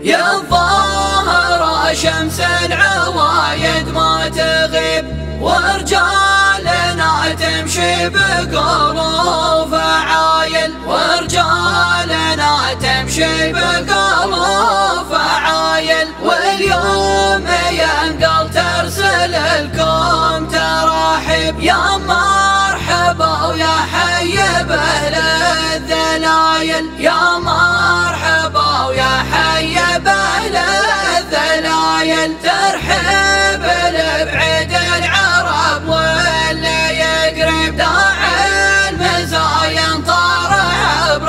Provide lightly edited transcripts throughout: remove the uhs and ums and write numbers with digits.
يا الظاهر شمس العوايد ما تغيب، ورجالنا تمشي بقلوب عايل، ورجالنا تمشي بقلوب عايل. واليوم ينقل ترسل لكم تراحب، يا مرحبا ويا حي بأهل الذلايل، يا مرحبا ويا حي بأهل الذلايل. ترحب لبعيد العرب واللي يقرب، داعي المزاين طار عبر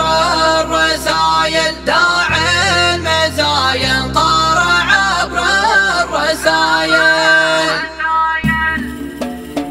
الرسايل، داعي المزاين طار عبر الرسايل.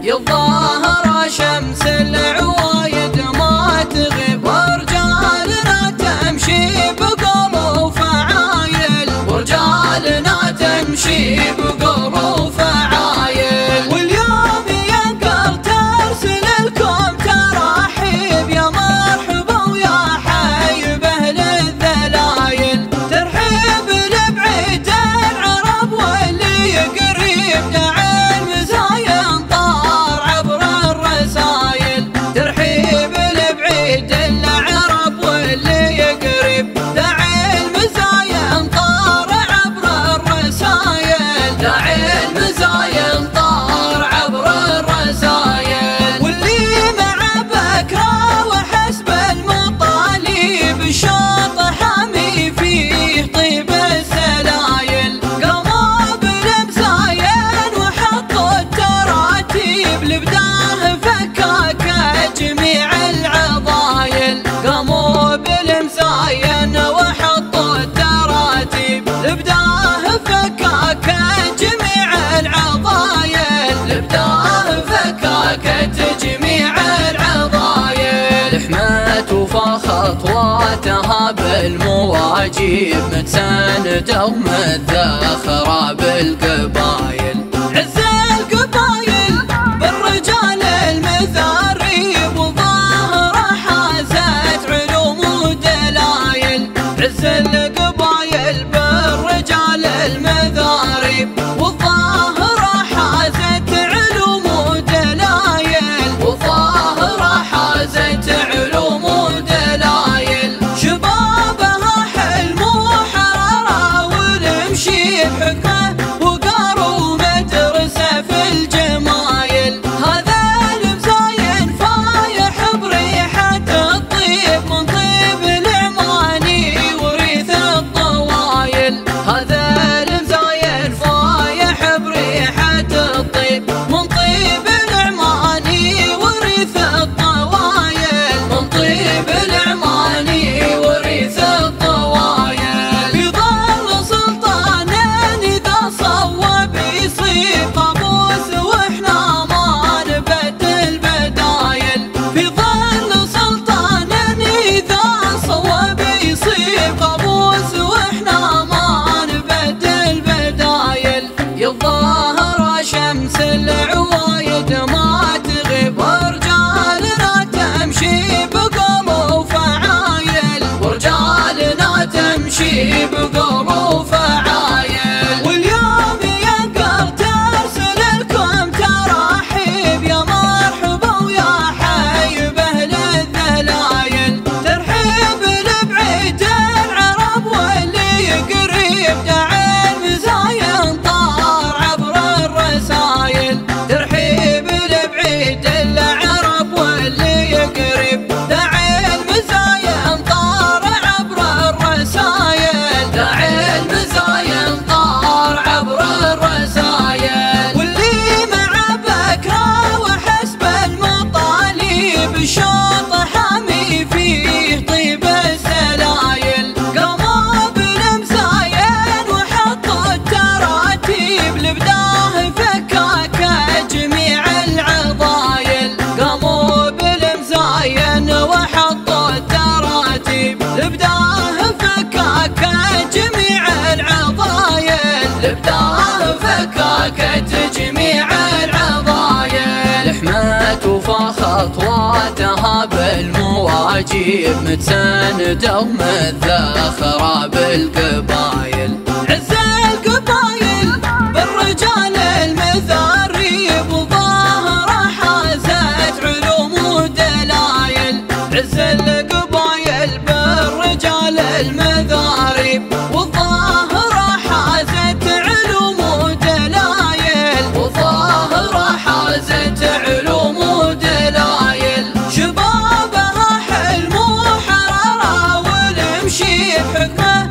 يظاهر شمس العوايد ما تغيب، ورجالنا تمشي بقلوب عايل، ورجالنا تمشي بقلوب عايل. واليوم ينقل ترسل لكم تراحيب، يا مرحبا ويا حي بأهل الذلايل. ترحيب لبعيد العرب واللي يقرب، داعي المزاين طار عبر الرسايل. ترحيب لبعيد العرب واللي يقرب، داعي المزاين طار عبر الرسايل، داعي المزاين طار عبر الرسايل. واللي مع بكرة وحسب المطالب، الشوط حامي فيه طيب السلايل. قاموا بالمزاين وحطوا التراتيب، لبداه فكاك جميع العضايل. قاموا بالمزاين وحطوا التراتيب، لبداه فكاك جميع العضايل، لبداه فكاك جميع العضايل. حمات وفا خطواتها بالمواجيب، متساندة ومتذاخرة بالقبايل. عز القبايل بالرجال المثاريب، وظاهرة حازت علوم ودلايل. عز القبايل بالرجال المثاريب، والظاهرة حازت علوم ودلايل، والظاهرة حازت علوم ودلايل. شبابها حلم وحرارة، والمشي بحكمه وقار ومدرسة في الجمايل. هذا المزاين فايح بريحة الطيب، من طيب العماني وريث الطوايل. هذا المزاين فايح بريحة الطيب، من طيب العماني وريث الطوايل، من طيب العماني وريث الطوايل. يظل سلطانا إذا صوب يصيب قابوس، واحنا ما نبدل بدايل. في ظل سلطانا إذا صوب يصيب قابوس، واحنا ما نبدل بدايل. يظاهر شمس العوايد ما تغيب، ورجالنا تمشي بقلوب عايل، ورجالنا تمشي بقلوب عايل. واليوم ينقل ترسل لكم تراحيب، يا مرحبا ويا حي بأهل الذلايل. ترحيب لبعيد العرب واللي يقرب، داعي المزاين طار عبر الرسايل. ترحيب لبعيد العرب واللي يقرب، داعي المزاين طار عبر الرسايل، داعي المزاين عجيب متساندة ومتذاخرة بالقبايل. عز القبايل بالرجال المثاريب وظاهرة حازت علوم ودلايل. عز القبايل بالرجال المثاريب والظاهرة حازت علوم ودلايل. والظاهرة حازت علوم ودلايل. شبابها حلم وحرارة والمشي بحكمه